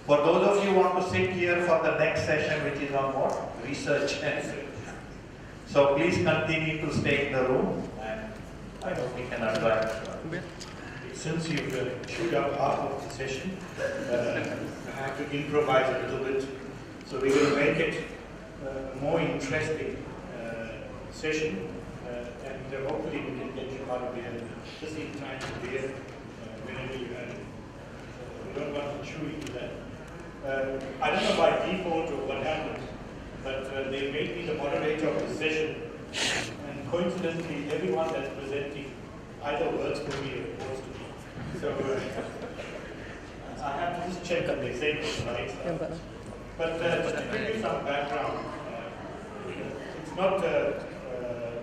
For those of you who want to sit here for the next session, which is on what? Research and so please continue to stay in the room, and I hope we can advance. Since you've chewed up half of the session, I have to improvise a little bit. So we're going to make it a more interesting session, and hopefully we can get you out of here just in time to be here whenever you have it. We don't want to chew into that. I don't know by default or what happened, but they made me the moderator of the session, and coincidentally everyone that's presenting either works for me or reports to me. So I have to just check that they say this right. But just to give you some background, it's not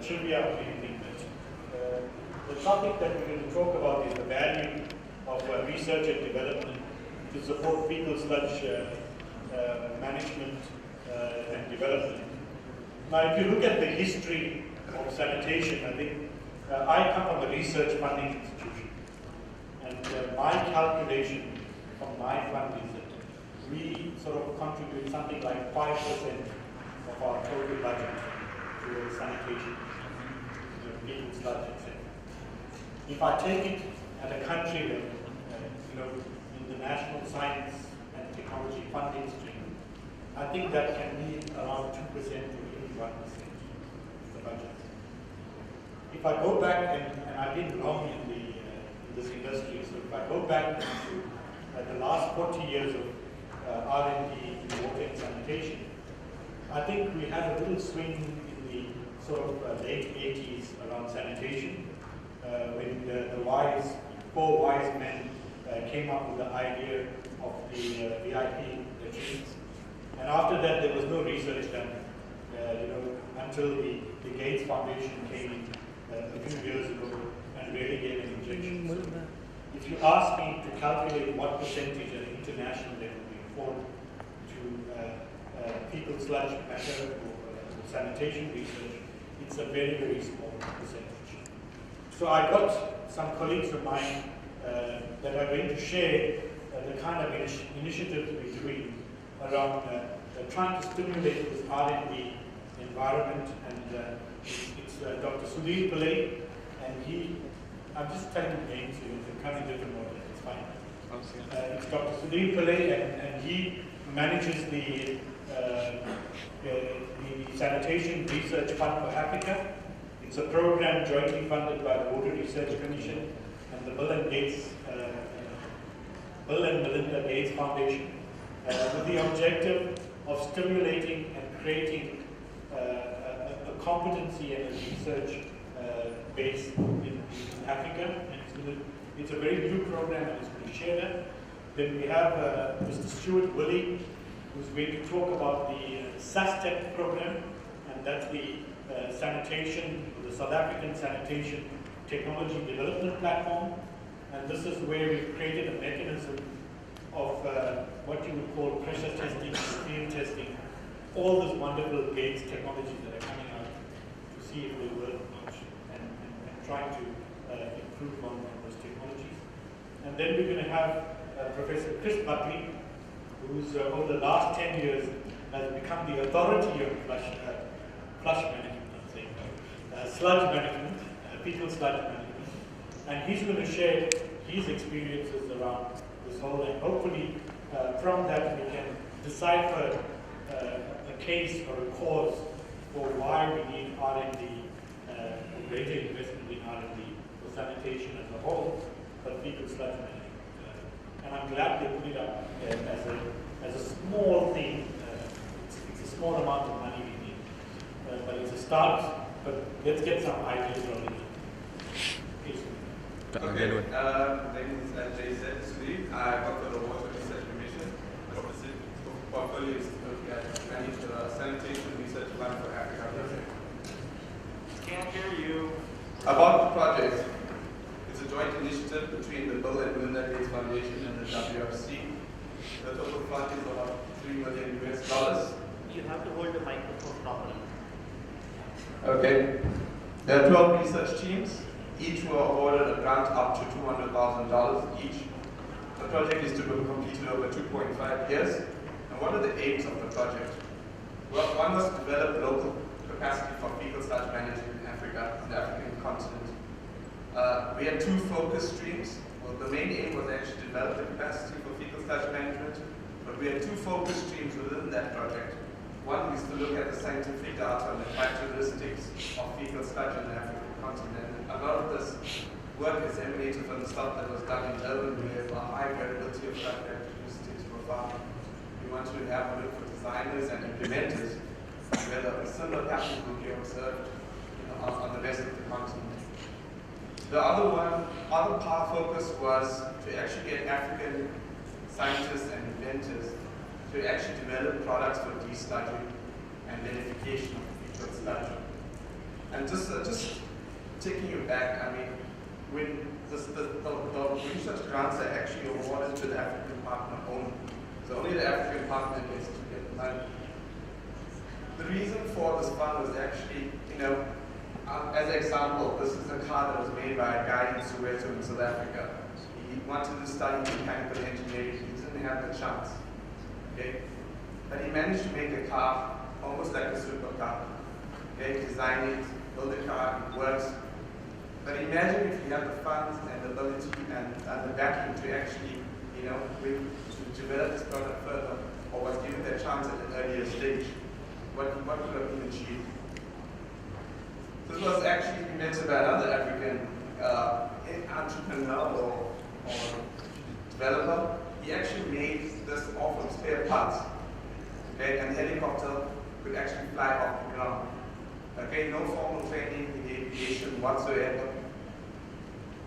trivia or anything, but the topic that we're going to talk about is the value of research and development to support fecal sludge management and development. Now, if you look at the history of sanitation, I think I come from a research funding institution, and my calculation from my fund is that we sort of contribute something like 5% of our total budget towards sanitation, fecal sludge, etc. If I take it at a country level, in the national science and technology funding stream, I think that can be around 2% to even 1% of the budget. If I go back, and I've been long in this industry, so if I go back to the last 40 years of R&D in water and sanitation, I think we had a little swing in the sort of late 80s around sanitation, when the four wise men came up with the idea of the VIP latrines. And after that, there was no research done, until the Gates Foundation came in a few years ago and really gave an injection. So if you ask me to calculate what percentage at an international level we afford to fecal sludge matter or sanitation research, it's a very, very small percentage. So I got some colleagues of mine that are going to share the kind of initiatives we're doing around trying to stimulate this R&D environment, and it's Dr. Sudhir Pillai, and I'm just telling names, so you can come in different order, it's fine. It's Dr. Sudhir Pillai, and he manages the Sanitation Research Fund for Africa. It's a program jointly funded by the Water Research Commission and the Bill and Melinda Gates Foundation, with the objective of stimulating and creating a competency and a research base in Africa. And it's a very new program, and it's going to share that. Then we have Mr. Stuart Willie, who's going to talk about the SuSanA program, and that's the the South African Sanitation Technology Development Platform. And this is where we've created a mechanism of what you would call pressure testing, field testing, all these wonderful Gates technologies that are coming out to see if they work much, and trying to improve on those technologies. And then we're going to have Professor Chris Buckley, who's over the last 10 years has become the authority of flush management, sludge management, fecal sludge management. And he's going to share his experiences around this whole, and hopefully from that we can decipher a case or a cause for why we need R&D, greater investment in R&D for sanitation as a whole, but fecal sludge management. And I'm glad they put it up as a small thing. It's a small amount of money we need, but it's a start. But let's get some ideas rolling. Okay, ladies and Jay said, Sudhir, I work for the Water Research Commission. My specific portfolio is to manage the Sanitation Research Fund for Africa. Can't hear you. About the project, it's a joint initiative between the Bill and Melinda Gates Foundation and the WRC. The total fund is about $3 million US. You have to hold the microphone properly. Okay. There are 12 research teams. Each were awarded a grant up to $200,000 each. The project is to be completed over 2.5 years. And what are the aims of the project? Well, one was to develop local capacity for fecal sludge management in Africa, on the African continent. We had two focus streams. Well, the main aim was actually to develop the capacity for fecal sludge management, but we had two focus streams within that project. One is to look at the scientific data and the characteristics of fecal sludge in the African continent. And a lot of this work is emanated from the stuff that was done in Durban, where a high variability of sludge characteristics were found. We want to have a look for designers and implementers whether a similar pattern will be observed on the rest of the continent. The other part focus was to actually get African scientists and inventors to actually develop products for desludging and vinification of fecal sludge. And just taking you back, I mean, when the research grants are actually awarded to the African partner only. So only the African partner gets to get the money. The reason for this fund was actually, as an example, this is a car that was made by a guy in Soweto in South Africa. He wanted to study mechanical engineering. He didn't have the chance. Okay? But he managed to make a car almost like a supercar. Okay? Design it, build a car, it works. But imagine if you have the funds and the ability and the backing to actually, to develop this product further, or was given that chance at an earlier stage, what would have been achieved? This was actually invented by another African entrepreneur or developer. He actually made this off of spare parts. Okay, and the helicopter could actually fly off the ground. Okay, no formal training in aviation whatsoever.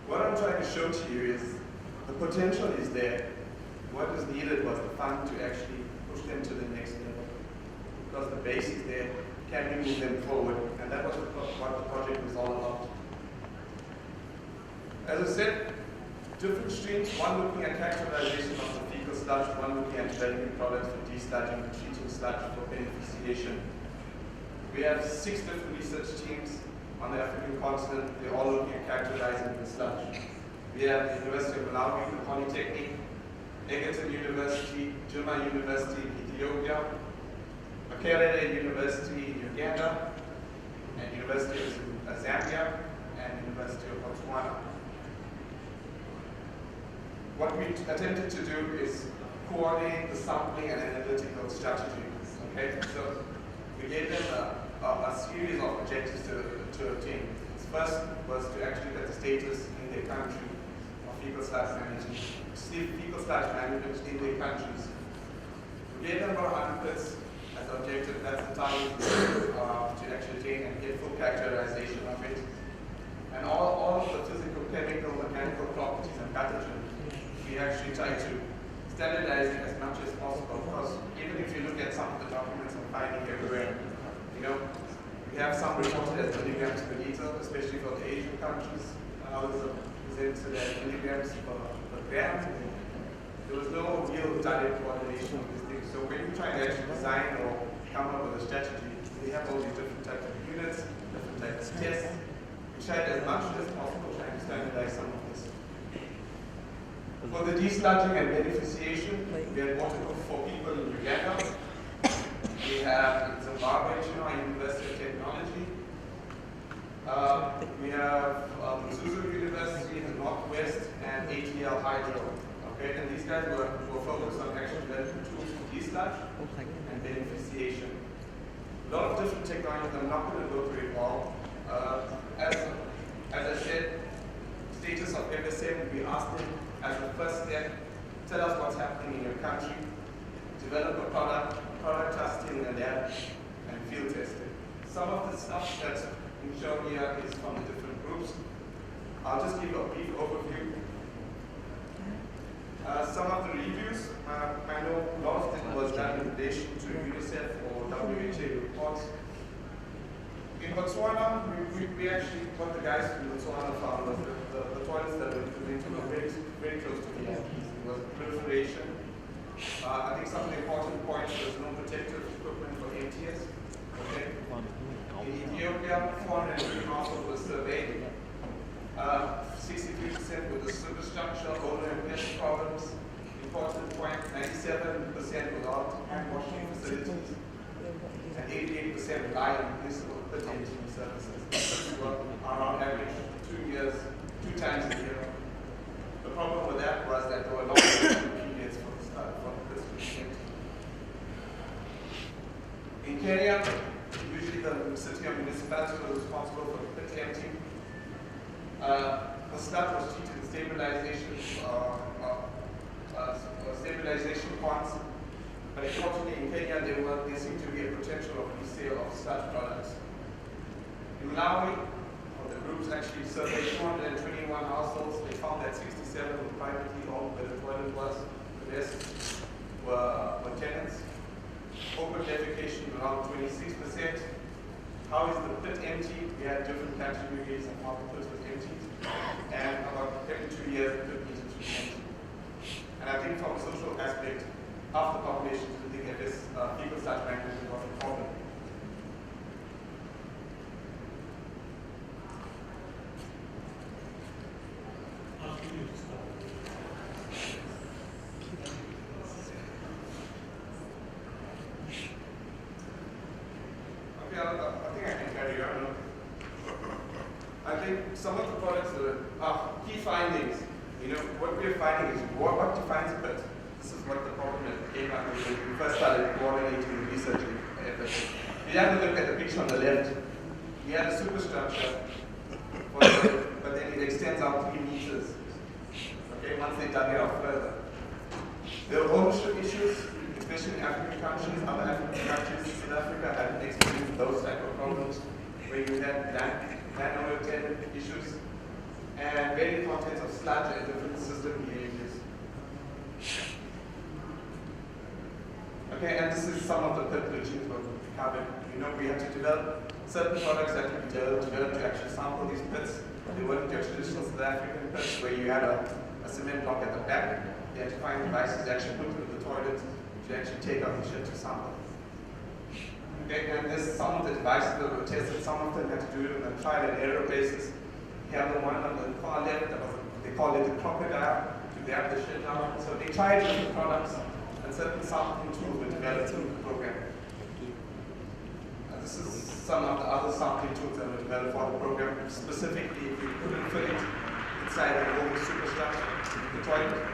What I'm trying to show to you is the potential is there. What is needed was the fund to actually push them to the next level. Because the base is there, can we move them forward? And that was what the project was all about. As I said, different streams, one looking at characterization of the fecal sludge, one looking at developing products for desludging and treating sludge for beneficiation. We have 6 different research teams on the African continent. They're all looking at characterizing the sludge. We have the University of Malawi, the Polytechnic, Egerton University, Juma University in Ethiopia, Makerere University in Uganda, and University of Zambia, and University of Botswana. What we attempted to do is coordinate the sampling and analytical strategy. Okay, so we gave them a series of objectives to obtain. First was to actually get the status in their country of fecal sludge management, fecal sludge management in their countries. We gave them about 100 bits as objective. That's the target to actually attain and get full characterization of it. And all of the physical, chemical, mechanical properties and pathogens, we actually try to standardize it as much as possible, because even if you look at some of the documents I'm finding everywhere, we have some reported as milligrams per liter, especially for the Asian countries. Others are presented as milligrams per gram. There was no real direct coordination of these things. So when you try to actually design or come up with a strategy, we have all these different types of units, different types of tests. We tried as much as possible trying to standardize some of this. For the desludging and beneficiation, we had water for people in Uganda. We have in Zimbabwe, University of Technology. We have Zuzu University in the Northwest and ATL Hydro. Okay, and these guys were focused on actually developing tools for desludge and beneficiation. A lot of different technologies. I'm not going to go through it all. As I said, status of FSM, we asked them as the first step, tell us what's happening in your country, develop a product testing and lab, and field testing. Some of the stuff that's been shown here is from the different groups. I'll just give a brief overview. Some of the reviews, I know a lot of it was done in relation to UNICEF or WHO reports. In Botswana, we actually, what the guys from Botswana found was the toilets that were implemented were very close to the EMPs. There was proliferation. I think some of the important points was no protective equipment for ATS. Okay. In Ethiopia, 403 households were surveyed. 63% with the superstructure, owner and pest problems. important point, 97% without hand washing facilities, and 88% rely on municipal pit emptying services. This are on average 2 years, 2 times a year. The problem with that was that there were long periods for the start for the pits to be empty. In Kenya, usually the city or municipality was responsible for the pit emptying. The sludge was treated in stabilization ponds, but unfortunately in Kenya there seemed to be a potential of resale of sludge products. In Malawi, the groups actually surveyed 221 households. They found that 67 were privately owned where the toilet was. The rest were tenants. Open defecation around 26%. How is the pit empty? We had different categories and how the pit was emptied. And about every 2 years the pit needed to be emptied. And I think from a social aspect, half the population didn't think that this fecal sludge management was a problem. I think I can carry on. I think some of the products are key findings. You know, what we're finding is what defines a pit. This is what the problem that came up when we first started coordinating the research efforts. You have to look at the picture on the left. We had a superstructure, but then it extends out 3 meters. Okay, once they dug it out further. There are ownership issues, especially in African countries. Other African countries, South Africa, have experienced those type of problems where you had landowner tenant issues and varying contents of sludge and different system behaviors. Okay, and this is some of the pit routines what we covered. You know, we had to develop certain products that we developed to actually sample these pits. They weren't your traditional South African pits where you had a cement block at the back. You had to find devices to actually put into the toilet to actually take out the shit to sample. Okay, and there's some of the devices that were tested, some of them had to do it on a trial and error basis. You have the one on the far left, they call it the crocodile, to grab the shit out. So they tried different products, and certain sampling tools were developed in the program. And this is some of the other sampling tools that were developed for the program. Specifically, if you couldn't fit it inside an old superstructure, the toilet.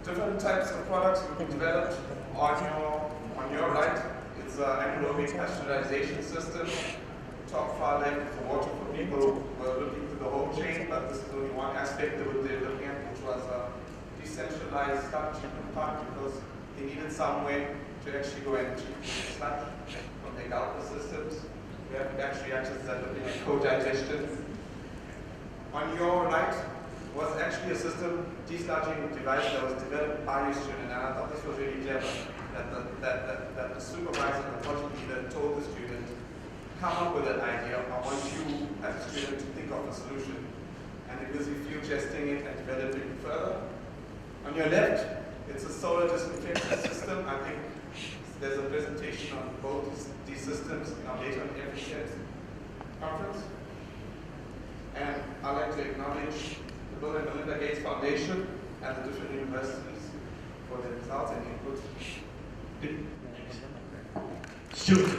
Different types of products will be developed on your right. It's an anaerobic pasteurization system. Top far left for water for people who were looking to the whole chain, but this is only one aspect that they were looking at, which was a decentralized sludge treatment plant, because they needed some way to actually go and treat the sludge from the Galpa systems. We have batch reactors that are looking at co-digestion. On your right was actually a system desludging device that was developed by a student, and I thought this was really clever, that the supervisor, the project leader, told the student, come up with an idea. I want you as a student to think of a solution. And it was if you testing it and developing it further. On your left, it's a solar disinfection system. I think there's a presentation on both these systems in our later on FSM3 conference. And I'd like to acknowledge the Bill and Melinda Gates Foundation and the different universities for their results and input. Stuart.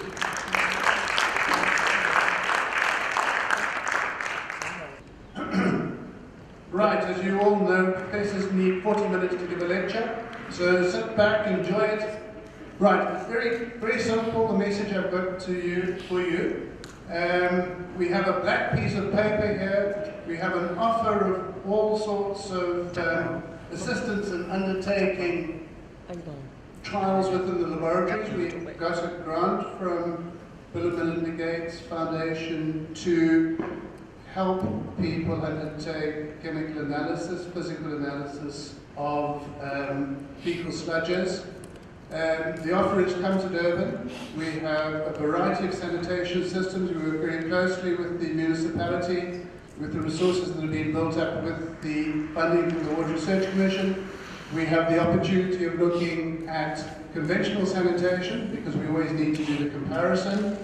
Right, as you all know, professors need 40 minutes to give a lecture, so sit back, enjoy it. Right, very simple, the message I've got for you. We have a black piece of paper here. We have an offer of all sorts of assistance in undertaking trials within the laboratories. We got a grant from Bill and Melinda Gates Foundation to help people undertake chemical analysis, physical analysis of fecal sludges. The offer has come to Durban. We have a variety of sanitation systems. We work very closely with the municipality, with the resources that have been built up with the funding from the Water Research Commission. We have the opportunity of looking at conventional sanitation, because we always need to do the comparison.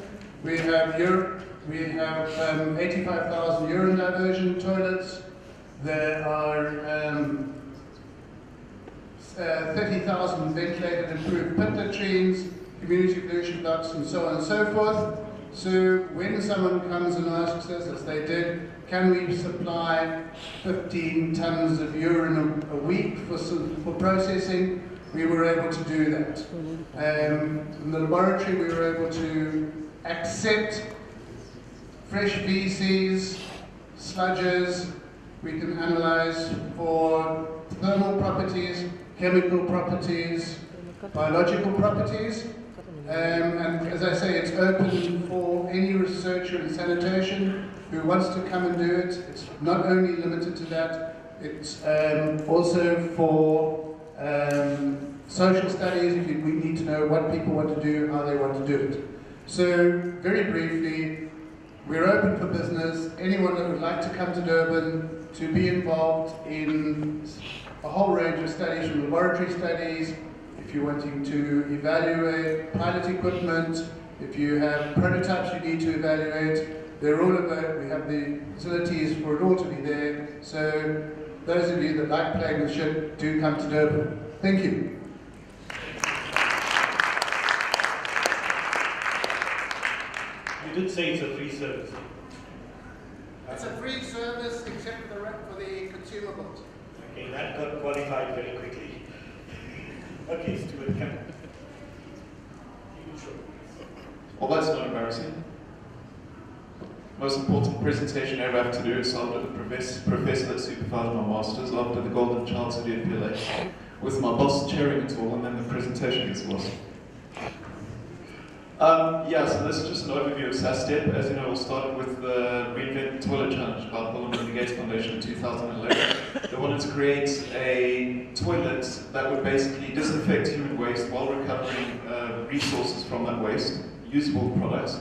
We have 85,000 urine diversion toilets. There are 30,000 ventilated improved pit latrines, community pollution ducts, and so on and so forth. So when someone comes and asks us, as they did, can we supply 15 tons of urine a week for processing, we were able to do that. In the laboratory, we were able to accept fresh feces, sludges. We can analyze for thermal properties, chemical properties, biological properties. And as I say, it's open for any researcher in sanitation who wants to come and do it. It's not only limited to that, it's also for social studies. We need to know what people want to do, how they want to do it. So, very briefly, we're open for business. Anyone that would like to come to Durban to be involved in a whole range of studies, from laboratory studies, if you're wanting to evaluate pilot equipment, if you have prototypes you need to evaluate, they're all about, we have the facilities for it all to be there. So those of you that like playing the ship, do come to Durban. Thank you. You did say it's a free service. It's a free service except for the consumables. Okay, that got qualified very quickly. Okay, Stuart, come. Well, that's not embarrassing. Most important presentation I ever have to do is after the professor that supervised my masters, after the golden chance at the FPLA, with my boss chairing it all, and then the presentation gets lost. So this is just an overview of SASTEP. As you know, it all started with the Reinvent the Toilet Challenge by Bill and Melinda Gates Foundation in 2011. They wanted to create a toilet that would basically disinfect human waste while recovering resources from that waste, usable products,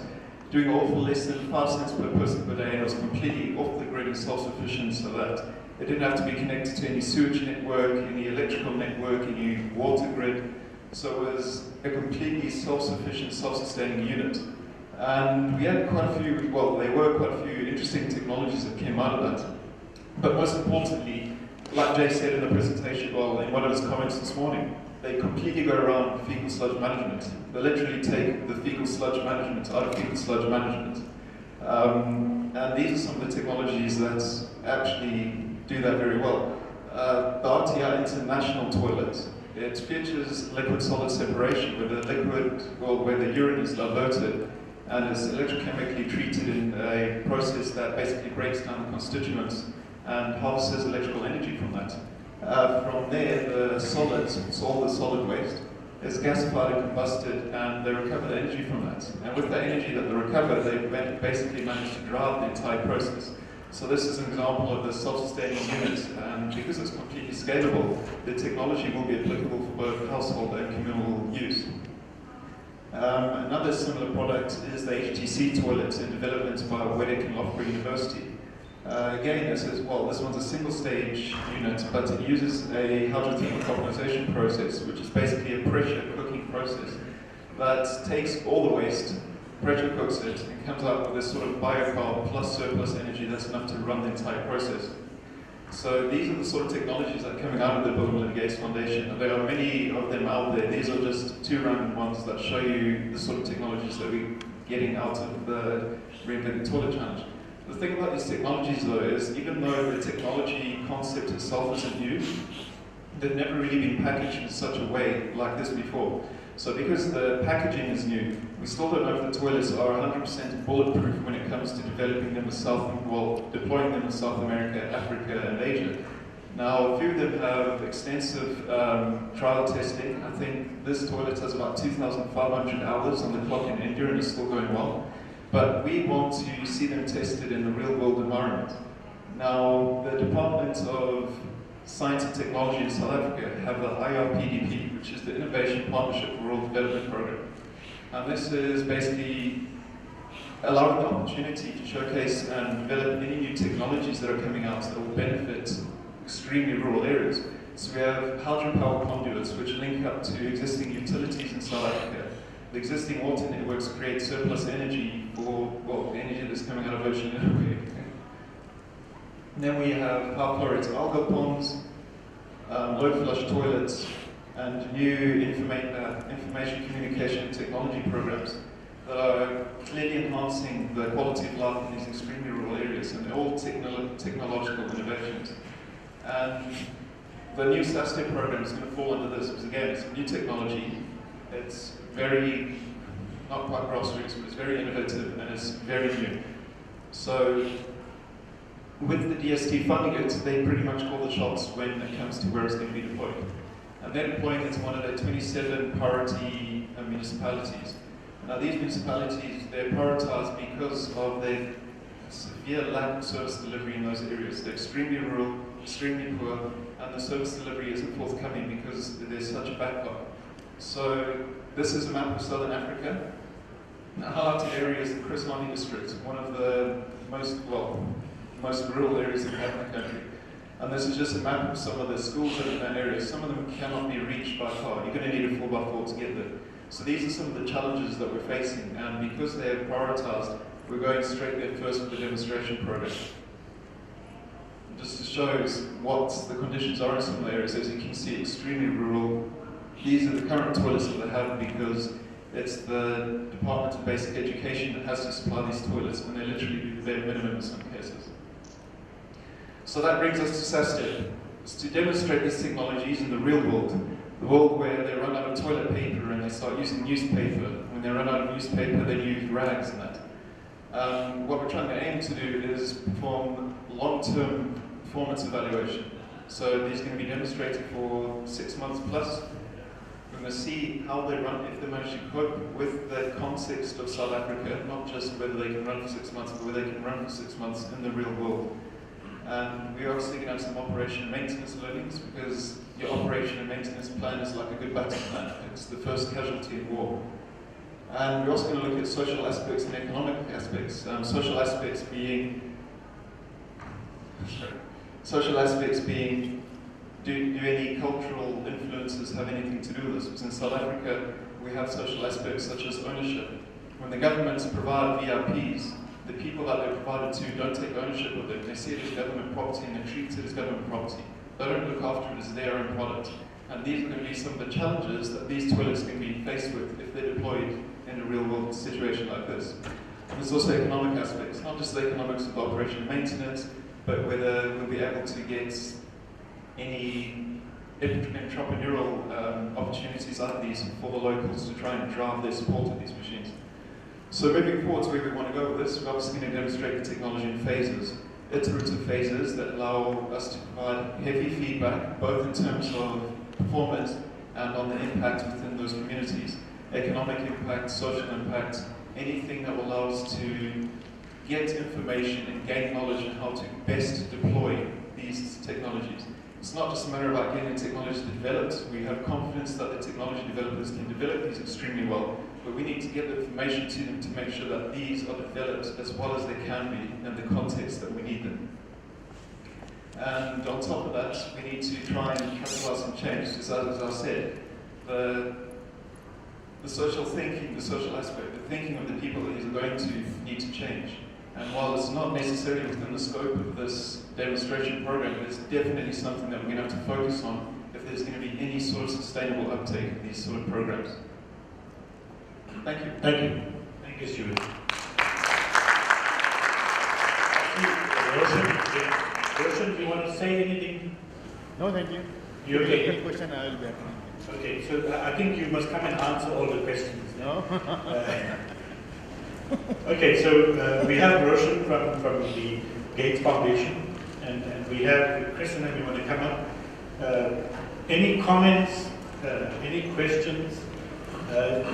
doing all for less than 5 cents per person per day, and it was completely off the grid and self-sufficient, so that it didn't have to be connected to any sewage network, any electrical network, any water grid. So it was a completely self-sufficient, self-sustaining unit. And we had quite a few, well, there were quite a few interesting technologies that came out of that. But most importantly, like Jay said in the presentation, well, in one of his comments this morning, they completely go around fecal sludge management. They literally take the fecal sludge management out of fecal sludge management. And these are some of the technologies that actually do that very well. The RTI International Toilet, it features liquid-solid separation, where the liquid, well, where the urine is diverted and is electrochemically treated in a process that basically breaks down the constituents and harvests electrical energy from that. From there, the solids, it's all the solid waste, is gasified and combusted, and they recover the energy from that. And with the energy that they recover, they basically manage to drive the entire process. So this is an example of the self-sustaining unit, and because it's completely scalable, the technology will be applicable for both household and communal use. Another similar product is the HTC toilet in development by Weddick and Loughborough University. Again, this one's a single-stage unit, but it uses a hydrothermal carbonization process, which is basically a pressure cooking process that takes all the waste, pressure cooks it, and comes out with this sort of biocarb plus surplus energy that's enough to run the entire process. So these are the sort of technologies that are coming out of the Bill and Melinda Gates Foundation, and there are many of them out there. These are just 2 random ones that show you the sort of technologies that we're getting out of the Reinvent the Toilet Challenge. The thing about these technologies, though, is even though the technology concept itself isn't new, they've never really been packaged in such a way like this before. So because the packaging is new, we still don't know if the toilets are 100% bulletproof when it comes to developing them in deploying them in South America, Africa, and Asia. Now, a few of them have extensive trial testing. I think this toilet has about 2,500 hours on the clock in India, and it's still going well. But we want to see them tested in a real-world environment. Now, the Department of Science and Technology in South Africa have the IRPDP, which is the Innovation Partnership for Rural Development Program. And this is basically allowing the opportunity to showcase and develop any new technologies that are coming out that will benefit extremely rural areas. So we have hydropower conduits, which link up to existing utilities in South Africa. The existing water networks create surplus energy for, well, energy that's coming out of ocean anyway. And then we have high fluoride algal ponds, low flush toilets, and new information communication and technology programs that are clearly enhancing the quality of life in these extremely rural areas, and they're all technological innovations. And the new SuSanA program is going to fall under this, because again, it's a new technology, it's very, not quite grassroots, but it's very innovative and it's very new. So, with the DST funding it, they pretty much call the shots when it comes to where it's going to be deployed. And they're deploying it to one of their 27 priority municipalities. Now these municipalities, they're prioritized because of their severe lack of service delivery in those areas. They're extremely rural, extremely poor, and the service delivery isn't forthcoming because there's such a backlog. So this is a map of Southern Africa. The highlighted area is the Chris Hani district, one of the most rural areas that we have in the country. And this is just a map of some of the schools that are in that area. Some of them cannot be reached by car. You're going to need a 4x4 to get there. So these are some of the challenges that we're facing, and because they're prioritized, we're going straight there first with the demonstration program. Just to show what the conditions are in some of the areas, as you can see, extremely rural. These are the current toilets that they have because it's the Department of Basic Education that has to supply these toilets, and they literally do the bare minimum in some cases. So that brings us to SuSanA. It's to demonstrate these technologies in the real world. The world where they run out of toilet paper and they start using newspaper. When they run out of newspaper, they use rags and that. What we're trying to aim to do is perform long-term performance evaluation. So these are going to be demonstrated for 6 months plus. We're going to see how they run, if they manage to cope with the context of South Africa, not just whether they can run for 6 months, but whether they can run for 6 months in the real world. And we're obviously going to have some operation and maintenance learnings, because your operation and maintenance plan is like a good battle plan. It's the first casualty in war. And we're also going to look at social aspects and economic aspects. Social aspects being, do any cultural influences have anything to do with this? Because in South Africa, we have social aspects such as ownership. When the governments provide VIPs, the people that they're provided to don't take ownership of it. They see it as government property and they treat it as government property. They don't look after it as their own product. And these are going to be some of the challenges that these toilets can be faced with if they're deployed in a real world situation like this. And there's also economic aspects, not just the economics of operation and maintenance, but whether we'll be able to get any entrepreneurial opportunities out of these for the locals to try and drive their support of these machines. So moving forward to where we want to go with this, we're obviously going to demonstrate the technology in phases, iterative phases that allow us to provide heavy feedback, both in terms of performance and on the impact within those communities. Economic impact, social impact, anything that will allow us to get information and gain knowledge on how to best deploy these technologies. It's not just a matter about getting the technology developed. We have confidence that the technology developers can develop these extremely well, but we need to get the information to them to make sure that these are developed as well as they can be in the context that we need them. And on top of that, we need to try and catalyze some change. Because as I said, the social thinking, the social aspect, the thinking of the people that these are going to need to change. And while it's not necessarily within the scope of this demonstration program, it's definitely something that we're going to have to focus on if there's going to be any sort of sustainable uptake of these sort of programs. Thank you. Thank you. Thank you, Stuart. Roshan, do you want to say anything? No, thank you. You okay? Any question, I will be happy. Okay, so I think you must come and answer all the questions. No? Okay, so we have Roshan from the Gates Foundation, and we have Chris, and then you want to come up. Any comments, any questions?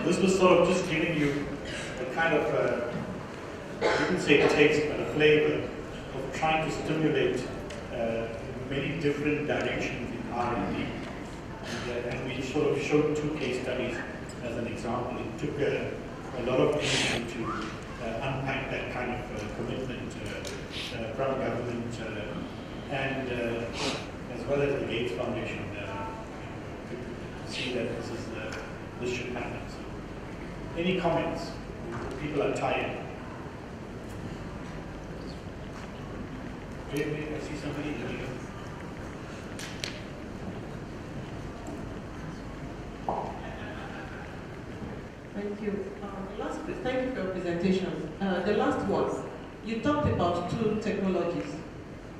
This was sort of just giving you a kind of, I wouldn't say taste, but a flavor of trying to stimulate many different directions in R&D. And we sort of showed 2 case studies as an example. It took a lot of energy to unpack that kind of commitment from government and as well as the Gates Foundation to see that this should happen. So, any comments? People are tired. Wait, I see somebody. Thank you. Thank you for your presentation. The last one, you talked about two technologies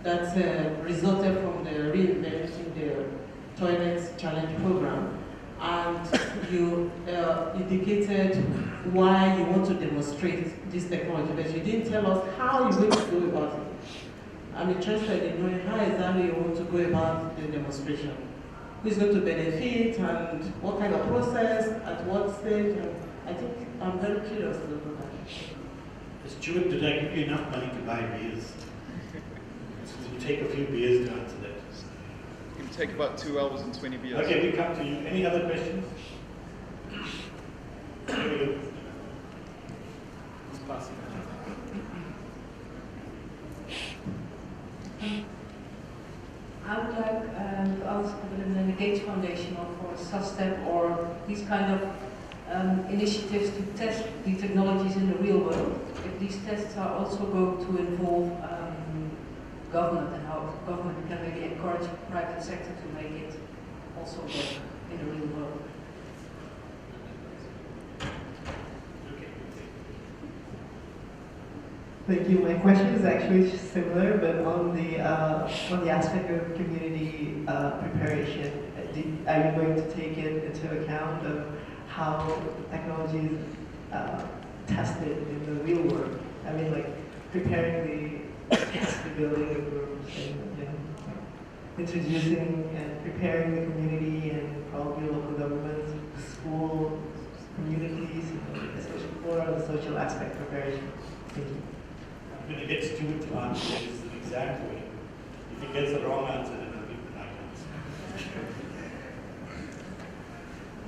that resulted from the reinventing the Toilets Challenge program, and you indicated why you want to demonstrate this technology, but you didn't tell us how you're going to go about it. I'm interested in knowing how exactly you want to go about the demonstration. Who's going to benefit and what kind of process, at what stage? And I think I'm very curious to know that. Stuart, did I give you enough money to buy beers? So you take a few beers to answer that. It can take about 2 hours and 20 beers. Okay, we come to you. Any other questions? Here we go. Who's passing? I would like to ask whether the Gates Foundation or for SuSTEP or these kind of initiatives to test the technologies in the real world, if these tests are also going to involve government and how government can maybe encourage private sector to make it also work in the real world. Thank you. My question is actually similar, but on the aspect of community preparation. Are you going to take it into account of how technology is tested in the real world? I mean, like preparing the building of rooms and introducing and preparing the community and probably local governments, school communities, especially more on the social aspect preparation. Thank you. I'm going to get Stuart to answer this the exact way. If he gets the wrong answer, then I'll give the right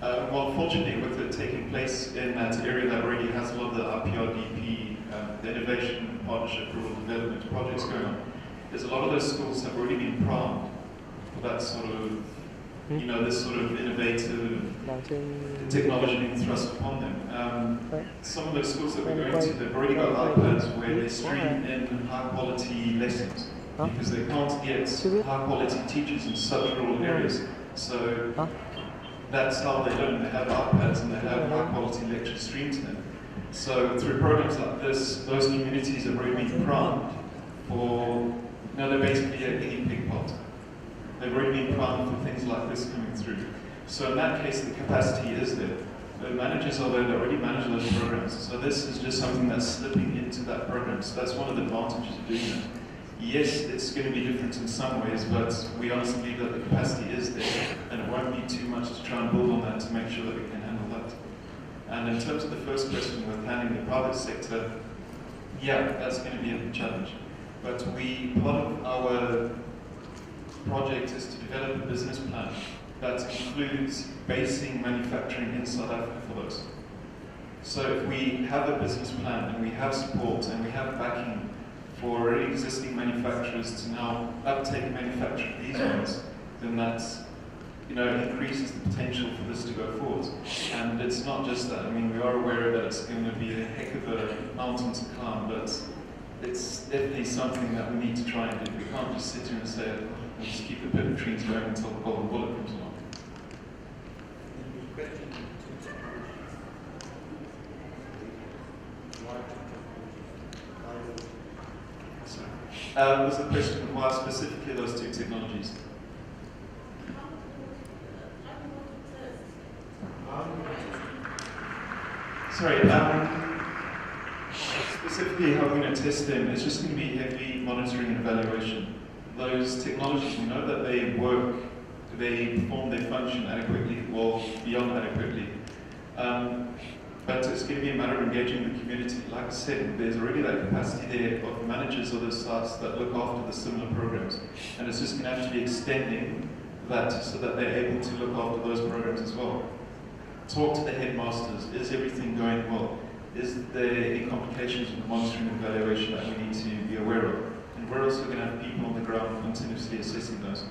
answer. Well, fortunately, with it taking place in that area that already has a lot of the RPRDP, the Innovation Partnership Rural Development projects going on, there's a lot of those schools have already been primed for that sort of, this sort of innovative technology being thrust upon them. Some of those schools that we're going to, they've already got iPads where they stream in high-quality lessons because they can't get high-quality teachers in such rural areas. So that's how they learn. They have iPads and they have high-quality lectures streamed to them. So through programs like this, those communities have already been primed for, they're basically a guinea pig pot. They've already been primed for things like this coming through. So in that case, the capacity is there. The managers are there that already manage those programs. So this is just something that's slipping into that program. So that's one of the advantages of doing it. Yes, it's going to be different in some ways, but we honestly believe that the capacity is there, and it won't be too much to try and build on that to make sure that we can handle that. And in terms of the first question with handling the private sector, yeah, that's going to be a challenge. But part of our project is to develop a business plan that includes basing manufacturing in South Africa for those. So if we have a business plan and we have support and we have backing for already existing manufacturers to now uptake manufacturing these ones, then that increases the potential for this to go forward. And it's not just that. I mean, we are aware that it's going to be a heck of a mountain to climb, but it's definitely something that we need to try and do. We can't just sit here and say, we'll just keep the pivot trees going until the golden bullet comes along. Was the question of why specifically those two technologies? Sorry, specifically how we're going to test them, it's just going to be heavy monitoring and evaluation. Those technologies, we know that they work, they perform their function adequately, well, beyond adequately. But it's going to be a matter of engaging the community. Like I said, there's already that capacity there of managers of those sites that look after the similar programs. And it's just going to have to be extending that so that they're able to look after those programs as well. Talk to the headmasters. Is everything going well? Is there any complications with the monitoring and evaluation that we need to be aware of? And we're also going to have people on the ground continuously assessing those.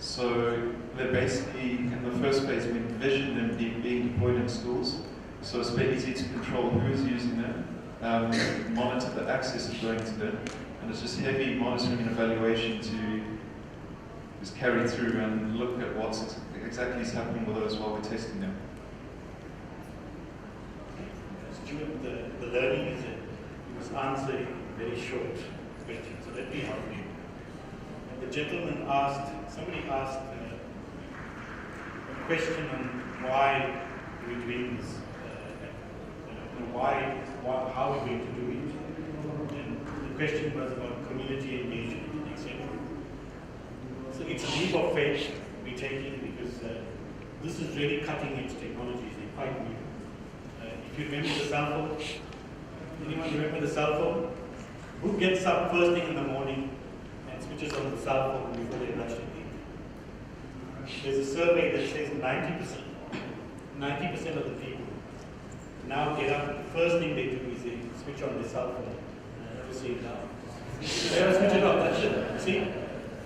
So they're basically, in the first phase, we envision them being deployed in schools. So it's very easy to control who is using them, monitor the access is going to them, and it's just heavy monitoring and evaluation to just carry through and look at what exactly is happening with those while we're testing them. issue with the learning is that you must answer in very short questions. So let me help you. And the gentleman asked, somebody asked a question on why we're doing this, how we're going to do it. And the question was about community engagement, etc. So it's a leap of faith we're taking because this is really cutting edge technologies. They're quite new. If you remember the cell phone, anyone remember the cell phone? Who gets up first thing in the morning and switches on the cell phone before they brush their teeth? There's a survey that says 90% of the people now get up, the first thing they do is they switch on their cell phone. Never see it now. They never switch it on, that's it. See?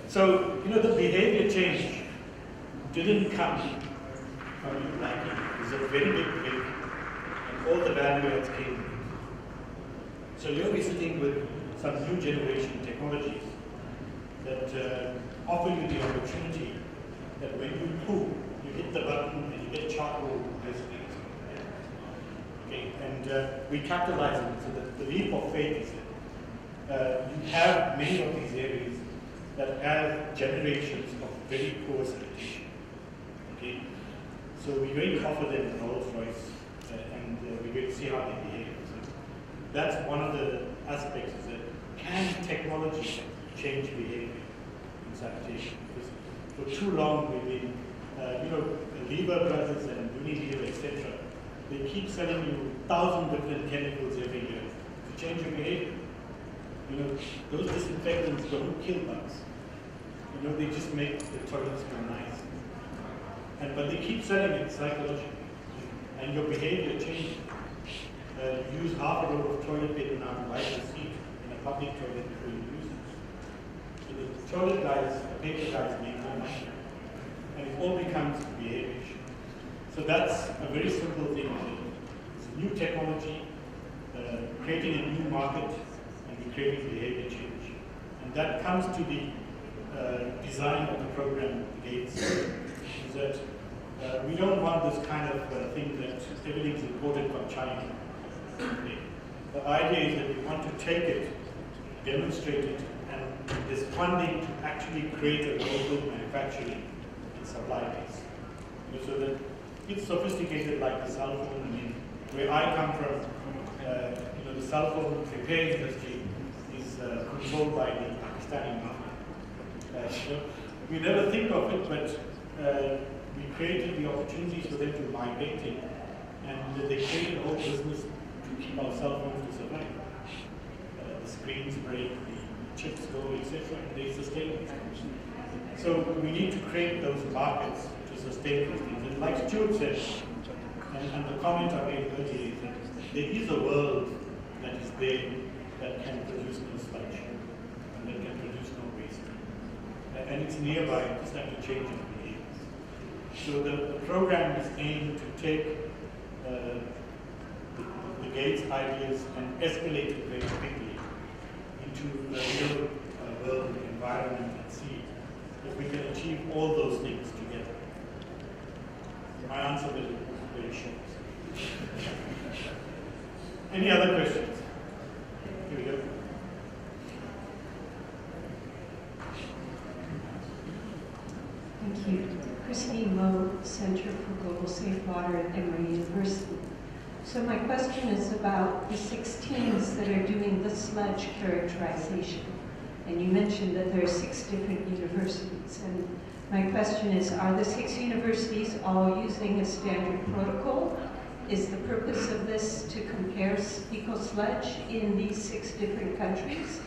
So, the behavior change didn't come from you liking it. It's a very big break, and all the value adds came. So you'll be sitting with some new generation technologies that offer you the opportunity that when you poop, you hit the button and you get charcoal basically. Okay, and we capitalize on it. So the leap of faith is that you have many of these areas that have generations of very poor sanitation. Okay, so we're going to offer them a Rolls Royce, and we're going to see how they behave. So that's one of the aspects: is that can technology change behavior in sanitation? Because for too long we've been, Lever Brothers and Unilever, etc. They keep selling you 1,000 different chemicals every year to change your behavior. Those disinfectants don't kill bugs. They just make the toilets smell nice. But they keep selling it psychologically, and your behavior changes. You use half a roll of toilet paper now to wipe the seat in a public toilet before you use it. So the toilet guys, the paper guys make no money, and it all becomes a behavior issue. So that's a very simple thing. It's a new technology, creating a new market, and creating behavior change. And that comes to the design of the program Gates, is that we don't want this kind of thing that everything's imported from China. Okay. The idea is that we want to take it, demonstrate it, and there's funding to actually create a local manufacturing and supply base. So that it's sophisticated like the cell phone. I mean, where I come from, the cell phone repair industry is controlled by the Pakistani mafia. We never think of it, but we created the opportunities for them to migrate in, and they created a whole business to keep our cell phones to survive. The screens break, the chips go, etc., and they sustain it. So we need to create those markets to sustain these things. And like Stuart said, and the comment I made earlier is that there is a world that is there that can produce no sludge and that can produce no waste. And it's nearby, you just have to change its behaviors. So the program is aimed to take the Gates ideas and escalate it very quickly into the real world environment and see if we can achieve all those things together. My answer will be very short. Any other questions? Here we go. Thank you. Christine Lowe, Center for Global Safe Water at Emory University. So my question is about the 6 teams that are doing the sludge characterization. And you mentioned that there are 6 different universities. And my question is, are the 6 universities all using a standard protocol? Is the purpose of this to compare Faecal sludge in these 6 different countries?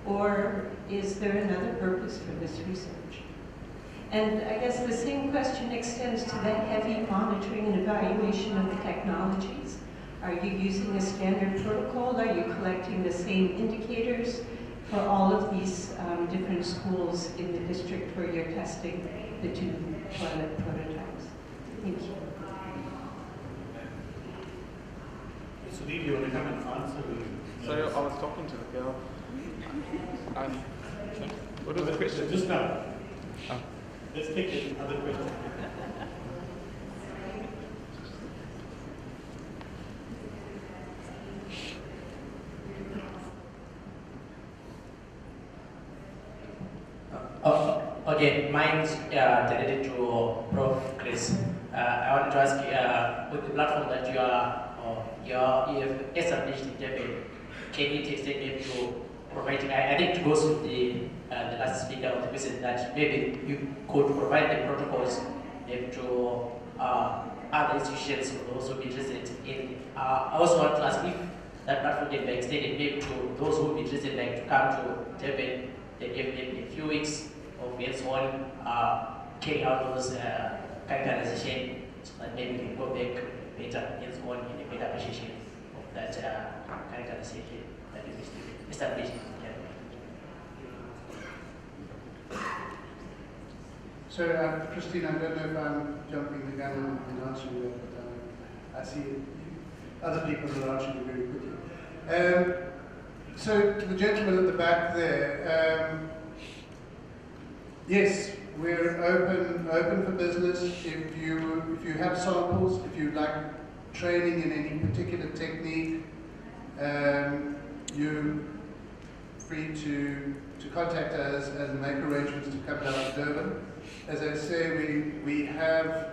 Or is there another purpose for this research? And I guess the same question extends to the heavy monitoring and evaluation of the technologies. Are you using a standard protocol? Are you collecting the same indicators for all of these different schools in the district where you're testing the 2 toilet prototypes? Thank you. So, do you want to come and answer? So I was talking to the girl. What was the question? Just now. Oh. Let's take another question. Okay, mine's related to Prof. Chris. I want to ask, with the platform that you have established in Japan, can it extend it to providing? I think it goes with the last speaker of the question that maybe you could provide the protocols to other institutions who will also be interested in. I also want to ask if that platform can be extended maybe to those who will be interested, like to come to Japan, they give maybe a few weeks of hands-on carrying out those characterization, so that maybe we can go back better hands-on in a better appreciation of that characterization that is established in Japan. So, Christine, I don't know if I'm jumping the gun in answering that, but I see other people are answering it very quickly. So, to the gentleman at the back there, yes, we're open for business. If you have samples, if you like training in any particular technique, you're free to contact us and make arrangements to come down to Durban. As I say, we have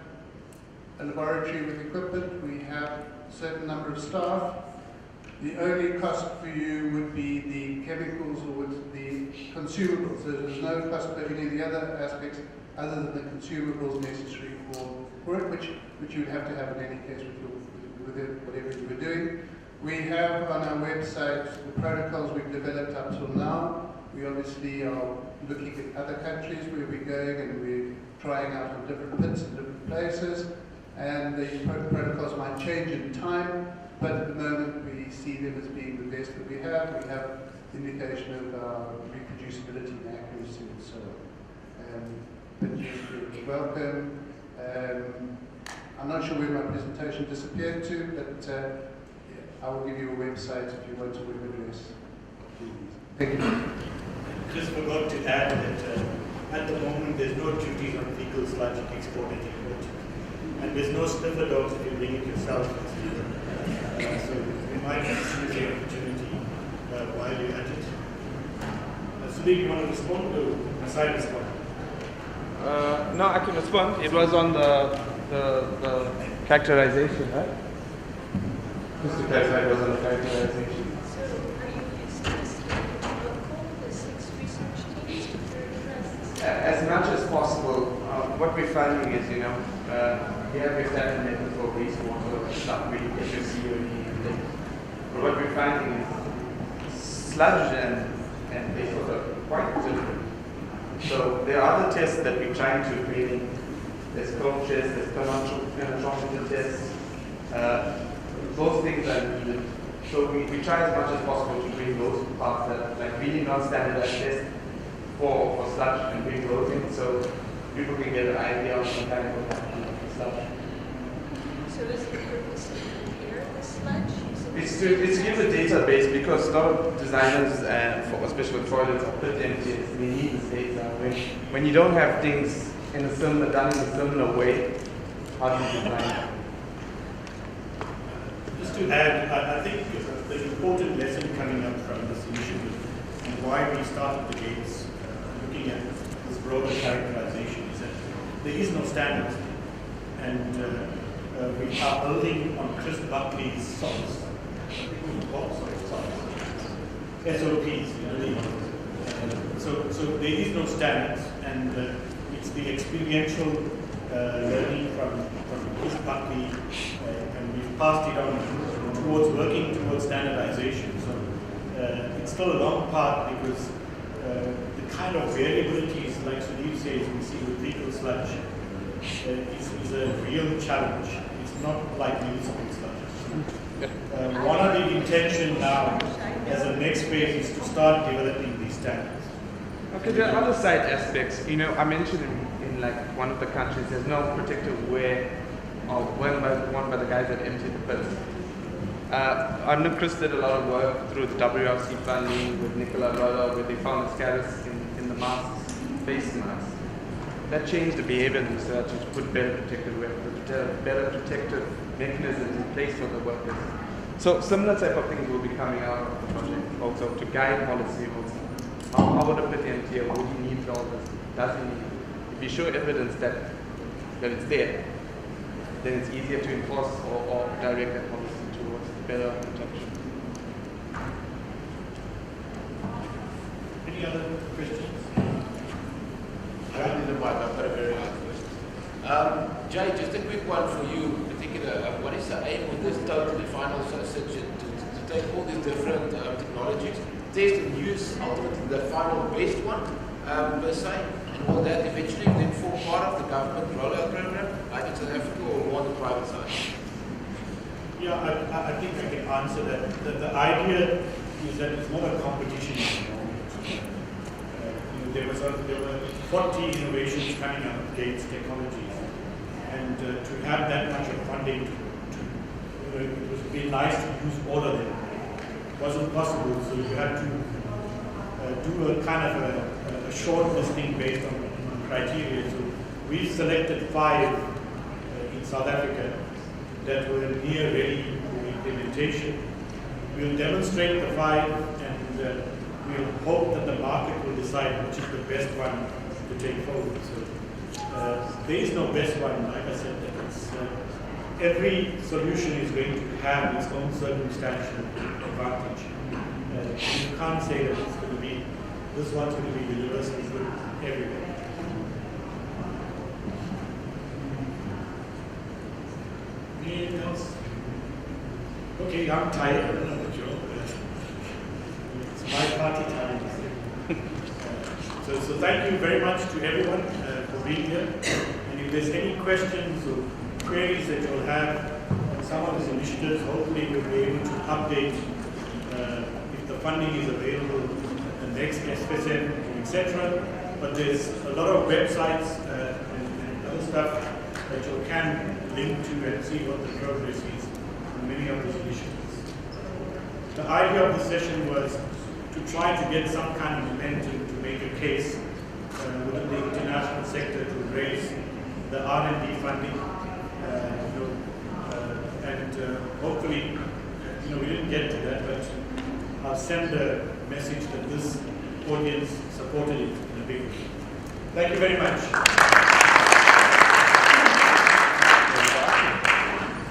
a laboratory with equipment, we have a certain number of staff. The only cost for you would be the chemicals or with the consumables. So there's no cost for any of the other aspects other than the consumables necessary for it, which you would have to have in any case with whatever you were doing. We have on our website the protocols we've developed up till now. We obviously are looking at other countries where we're going and we're trying out on different pits in different places. And the protocols might change in time, but at the moment we see them as being the best that we have. We have indication of our reproducibility and accuracy and so on. But yes, you're welcome. I'm not sure where my presentation disappeared to, but I will give you a website if you want to web address. Thank you. Just forgot to add that at the moment there's no duties on fecal sludge export and import. And there's no sniffer dogs if you bring it yourself. So we might seize the opportunity while you're at it. Sudhir, you want to respond to a side respond? No, I can respond. It was on the characterization, right? Just to clarify, it was on the characterization. So are you suggesting local, the 6 research teams to address? As much as possible. What we're finding is, we have your standard method for wastewater, stuff we FSC or anything. But what we're finding is sludge and wastewater are quite different. So there are other tests that we're trying to bring in. There's cone tests, there's chronometer tests. Those things are needed. So we try as much as possible to bring those parts that like really non-standardized tests for sludge and bring those in so people can get an idea of some kind of stuff. So is the purpose to compare the sludge? It's to give a database because a lot of designers, especially with toilets, are pit empties. They need this data. When you don't have things done in a similar way, how do you design? Just to add, I think the important lesson coming up from this initiative and why we started the gates looking at this broader characterization is that there is no standard. And we are building on Chris Buckley's SOPs. SOPs, so there is no standards, and it's the experiential learning from Chris Buckley, and we've passed it on towards working towards standardization. So it's still a long path because the kind of variabilities, like Sudhir says, we see with fecal sludge is a real challenge. It's not like municipal sludge. One of the intention now, as a next phase, is to start developing these standards. Okay, there are other side aspects. I mentioned in like one of the countries, there's no protective wear or worn by the guys that emptied the pits. I know Chris did a lot of work through the WRC funding with Nicola Lola, where they found the scatters in the masks, face masks. That changed the behavior in the research to put better protective mechanisms in place for the workers. So similar type of things will be coming out of the project also to guide policy also. How would I put it here? Would he need all this? Does he need it? If you show evidence that it's there, then it's easier to enforce or direct that policy towards better protection. Any other questions? I've got a very hard question. Jay, just a quick one for you in particular. What is the aim with this totally final search to take all these different technologies, test and use ultimately the final best one per se, and will that eventually then form part of the government rollout program, like in South Africa, or more on the private side? Yeah, I think I can answer that. The idea is that it's not a competition anymore. There were 40 innovations coming up against technologies, and to have that much of funding, it would be nice to use all of them. It wasn't possible, so you had to do a kind of a short listing based on criteria. So we selected 5 in South Africa that were near ready for implementation. We'll demonstrate the 5 and we'll hope that the market will decide which is the best one to take forward. So there is no best one, like I said. Every solution is going to have its own circumstantial advantage. You can't say that it's going to be, this one's going to be universally good everywhere. Anything else? Okay, I'm tired. I don't know what you're It's my party time. So thank you very much to everyone for being here. And if there's any questions or queries that you'll have on some of these initiatives, hopefully we'll be able to update if the funding is available at the next FSM, etc. But there's a lot of websites and other stuff that you can link to and see what the progress is on many of these initiatives. The idea of the session was to try to get some kind of momentum to make a case within the international sector to raise the R&D funding, and hopefully, we didn't get to that, but I'll send a message that this audience supported it in a big way. Thank you very much.